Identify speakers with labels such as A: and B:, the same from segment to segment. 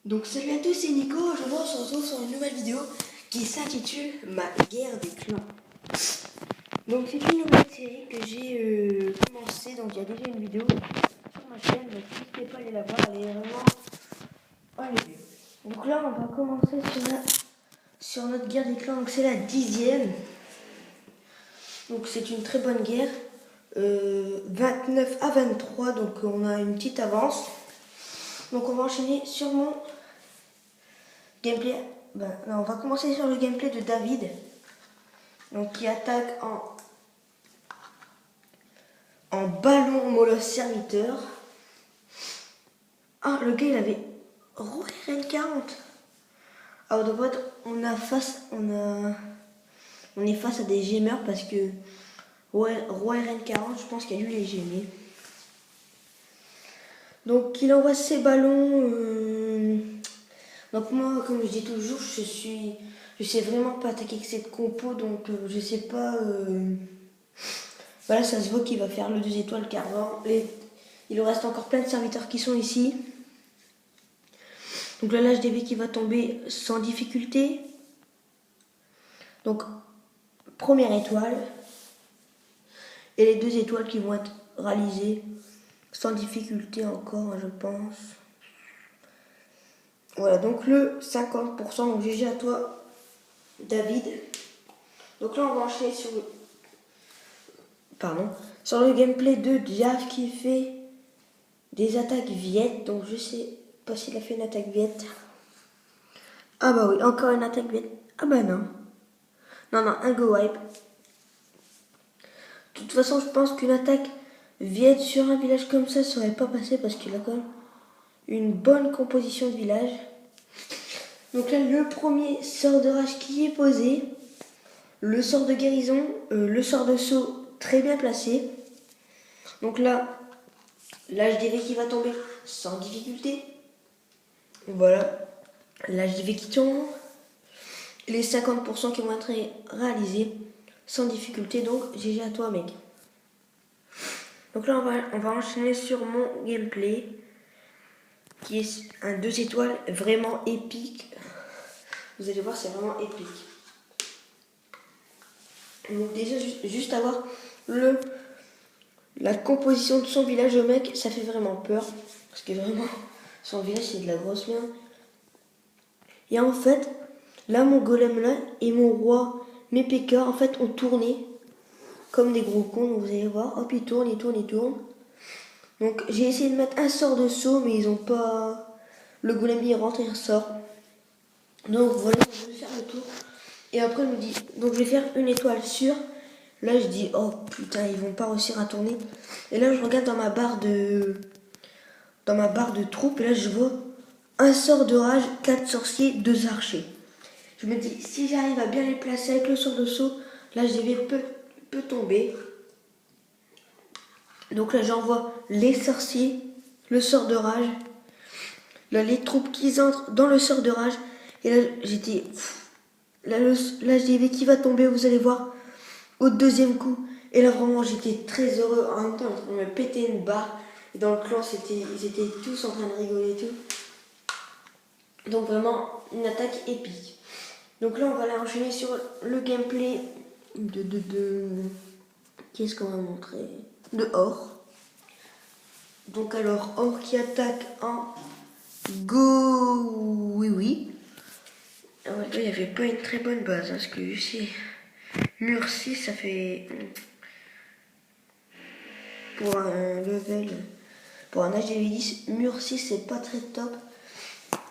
A: Donc salut à tous, c'est Nico. Aujourd'hui on se retrouve sur une nouvelle vidéo qui s'intitule Ma guerre des clans. Donc c'est une nouvelle série que j'ai commencé, donc il y a déjà une vidéo sur ma chaîne, donc n'hésitez pas à aller la voir, elle est vraiment enlevée. Donc là on va commencer sur notre guerre des clans, donc c'est la 10e. Donc c'est une très bonne guerre, 29 à 23, donc on a une petite avance. Donc on va enchaîner sur mon gameplay. On va commencer sur le gameplay de David. Donc qui attaque en ballon molosse serviteur. Ah, le gars il avait Roi RN40. Alors donc on est face à des gemeurs parce que Roi RN40, je pense qu'il y a eu les gemés. Donc il envoie ses ballons. Donc moi, comme je dis toujours, je sais vraiment pas attaquer avec cette compo, donc je sais pas. Voilà, ça se voit qu'il va faire le 2 étoiles car il nous reste encore plein de serviteurs qui sont ici. Donc là, l'HDV qui va tomber sans difficulté. Donc, première étoile. Et les 2 étoiles qui vont être réalisées sans difficulté encore, je pense. Voilà, donc le 50%. Donc GG à toi, David. Donc là, on va enchaîner sur le gameplay de Diaf qui fait des attaques viettes. Donc je sais pas s'il a fait une attaque viette. Ah bah oui, encore une attaque viette. Ah bah non. Non, un go wipe. De toute façon, je pense qu'une attaque viette sur un village comme ça serait pas passé parce qu'il a quand même une bonne composition de village. Donc là, le premier sort de rage qui est posé. Le sort de guérison, le sort de saut très bien placé. Donc là, l'HDV qui va tomber sans difficulté. Voilà, l'HDV qui tombe. Les 50% qui vont être réalisés sans difficulté. Donc GG à toi, mec. Donc là, on va enchaîner sur mon gameplay qui est un 2 étoiles vraiment épique. Vous allez voir, c'est vraiment épique. Donc déjà, juste avoir la composition de son village au mec, ça fait vraiment peur. Parce que vraiment, son village, c'est de la grosse merde. Et en fait, là, mon golem là et mon roi, mes PK, en fait, ont tourné comme des gros cons. Donc vous allez voir, hop, ils tournent. Donc j'ai essayé de mettre un sort de saut, mais ils ont pas... Le golem, il rentre et il ressort. Donc voilà, je vais faire le tour. Et après, je me dis, donc je vais faire une étoile sûre. Là, je dis, oh putain, ils vont pas réussir à tourner. Et là, je regarde dans ma barre de troupes. Et là, je vois un sort de rage, 4 sorciers, 2 archers. Je me dis, si j'arrive à bien les placer avec le sort de saut, là, l'HDV peut tomber. Donc là, j'envoie les sorciers, le sort de rage. Là, les troupes qui entrent dans le sort de rage. Et là, j'étais... Là, l'HDV qui va tomber, vous allez voir, au deuxième coup. Et là, vraiment, j'étais très heureux. En même temps, on me pétait une barre. Et dans le clan, ils étaient tous en train de rigoler et tout. Donc vraiment, une attaque épique. Donc là, on va aller enchaîner sur le gameplay de qu'est-ce qu'on va montrer? De Or. Donc alors, Or qui attaque en go... Oui. Alors là, il n'y avait pas une très bonne base. Parce que ici, mur 6, ça fait... Pour un level... Pour un HDV 10, mur 6, c'est pas très top.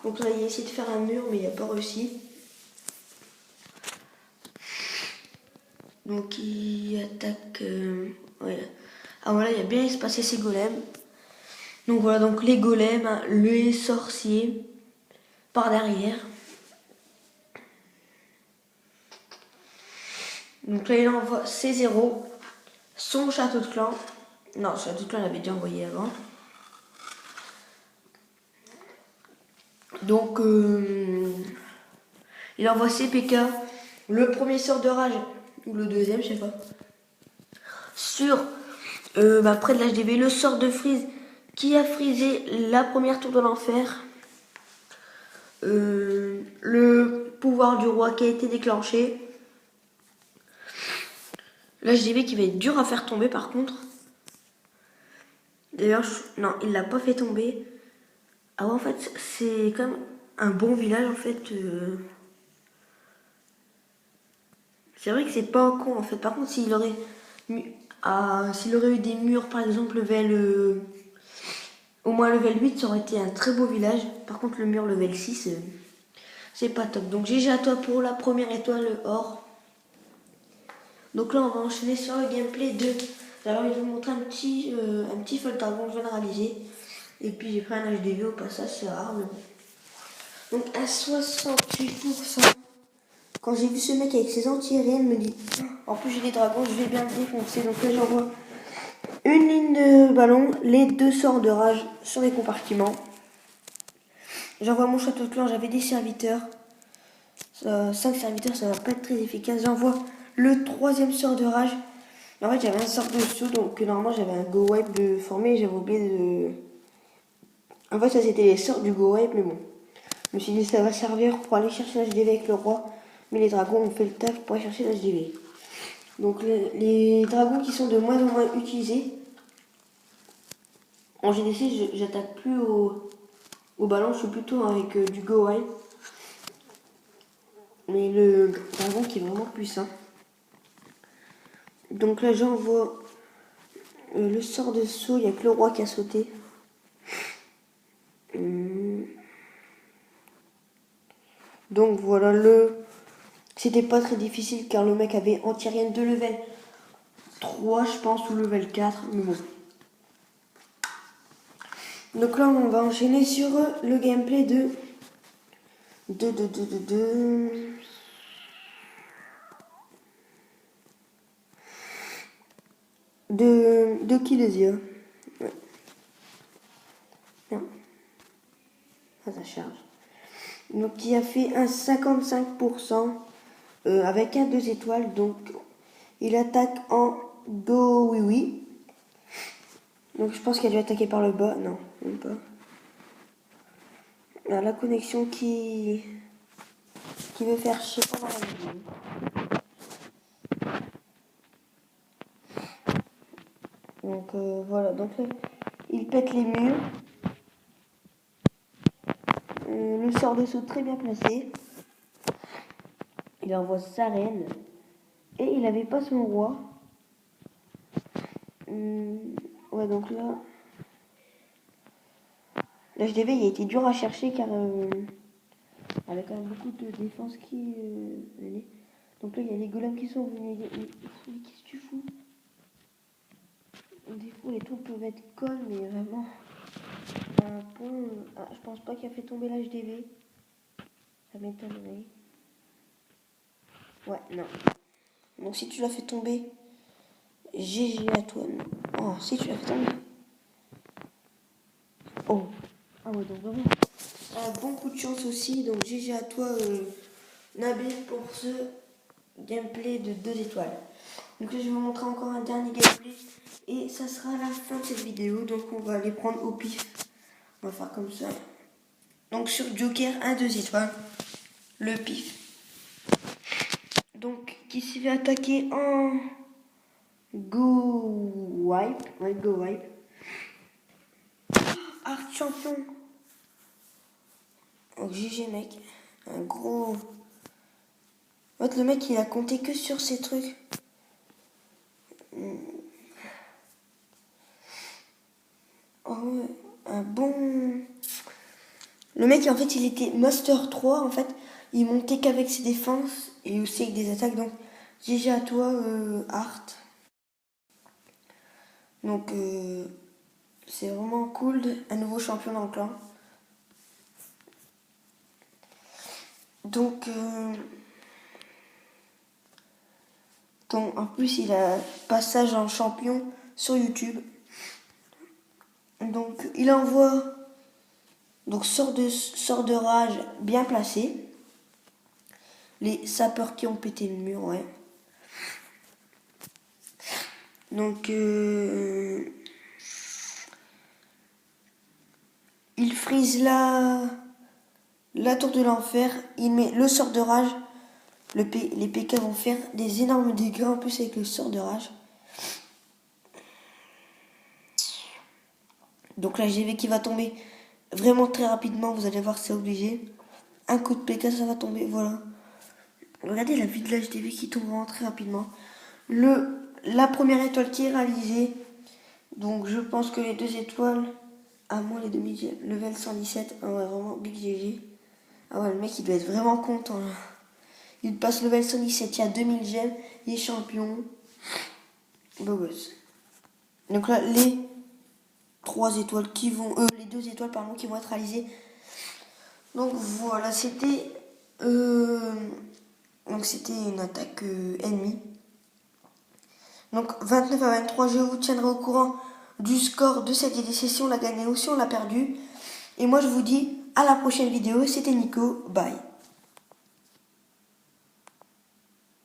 A: Donc là, il a essayé de faire un mur, mais il n'a pas réussi. Donc il attaque... ouais. Ah voilà, il a bien espacé ses golems. Donc voilà, donc les golems, hein, les sorciers par derrière. Donc là, il envoie ses 0, son château de clan. Non, ce château de clan, il avait déjà envoyé avant. Donc, il envoie ses PK. Le premier sort de rage, ou le deuxième, je sais pas. Sur, près de l'HDV, le sort de freeze qui a frisé la première tour de l'enfer. le pouvoir du roi qui a été déclenché. L'HDV qui va être dur à faire tomber par contre. D'ailleurs, non, il l'a pas fait tomber. Ah ouais, en fait, c'est quand même un bon village en fait. C'est vrai que c'est pas un con en fait. Par contre, s'il aurait eu des murs par exemple au moins level 8, ça aurait été un très beau village. Par contre, le mur level 6, c'est pas top. Donc GG à toi pour la première étoile or. Donc là, on va enchaîner sur le gameplay de... Alors, je vais vous montrer un petit feu dragon généralisé. Et puis, j'ai pris un HDV au passage, c'est rare, mais bon. Donc, à 68%, quand j'ai vu ce mec avec ses anti-aériennes, me dit en plus, j'ai des dragons, je vais bien le défoncer. Donc là, j'envoie une ligne de ballon, les 2 sorts de rage sur les compartiments. J'envoie mon château de clan, j'avais des serviteurs. 5 serviteurs, ça va pas être très efficace. J'envoie le 3e sort de rage. En fait, j'avais un sort de saut, donc normalement j'avais un go wipe de formé, j'avais oublié de. En fait, ça c'était les sorts du go wipe, mais bon. Je me suis dit, ça va servir pour aller chercher l'HDV avec le roi, mais les dragons ont fait le taf pour aller chercher l'HDV. Donc, les dragons qui sont de moins en moins utilisés. En GDC, j'attaque plus au ballon, je suis plutôt avec du go wipe. Mais le dragon qui est vraiment puissant. Donc là, j'envoie le sort de saut, il n'y a que le roi qui a sauté. Donc voilà, c'était pas très difficile car le mec avait anti-aérienne de level 3, je pense, ou level 4, mais bon. Donc là, on va enchaîner sur le gameplay de Kilesia. Ouais. Non. Ah, ça charge. Donc qui a fait un 55% avec un 2 étoiles. Donc il attaque en go oui oui. Donc je pense qu'il a dû attaquer par le bas. Non, même pas. Là, la connexion qui veut faire chier pendant la vidéo. Donc voilà, donc là, il pète les murs. Le sort de saut très bien placé. Il envoie sa reine. Et il avait pas son roi. Ouais, donc là, l'HDV il a été dur à chercher car avec quand même beaucoup de défense qui venait. Donc là, il y a les golems qui sont venus. Mais qu'est-ce que tu fous? Des fois, les tours peuvent être connes, mais vraiment. Un pont. Je pense pas qu'il a fait tomber l'HDV. Ça m'étonnerait. Ouais, non. Donc si tu l'as fait tomber, GG à toi. Oh, si tu l'as fait tomber. Oh. Ah ouais, donc vraiment. Un bon coup de chance aussi. Donc GG à toi, Nabil, pour ce gameplay de 2 étoiles. Donc là, je vais vous montrer encore un dernier gameplay. Et ça sera la fin de cette vidéo. Donc on va les prendre au pif. On va faire comme ça. Donc sur Joker, 2 étoiles. Le pif. Donc qui s'est fait attaquer en go wipe. Ouais, go wipe. Art champion. Oh, GG mec. Un gros. En fait, le mec il a compté que sur ces trucs. Oh ouais, un bon. Le mec en fait il était Master 3 en fait. Il montait qu'avec ses défenses et aussi avec des attaques. Donc GG à toi Art. Donc c'est vraiment cool, un nouveau champion dans le clan. Donc en plus il a passage en champion sur YouTube. Donc il envoie donc sort de rage bien placé. Les sapeurs qui ont pété le mur, ouais. Donc il frise la la tour de l'enfer, il met le sort de rage. Les PK vont faire des énormes dégâts en plus avec le sort de rage. Donc la GV qui va tomber vraiment très rapidement, vous allez voir, c'est obligé. Un coup de PK, ça va tomber, voilà. Regardez la vue de la GV qui tombe vraiment très rapidement. La première étoile qui est réalisée. Donc je pense que les 2 étoiles, à moins les demi level 117, ah ouais, vraiment big GG. Ah ouais, le mec il doit être vraiment content là. Il passe level 117, il y a 2000 gemmes, il est champion. Beau gosse. Donc là, les 3 étoiles qui vont. Les 2 étoiles pardon qui vont être réalisées. Donc voilà, c'était. Donc c'était une attaque ennemie. Donc 29 à 23, je vous tiendrai au courant du score de cette édition, si on l'a gagné ou si on l'a perdu. Et moi je vous dis à la prochaine vidéo, c'était Nico, bye.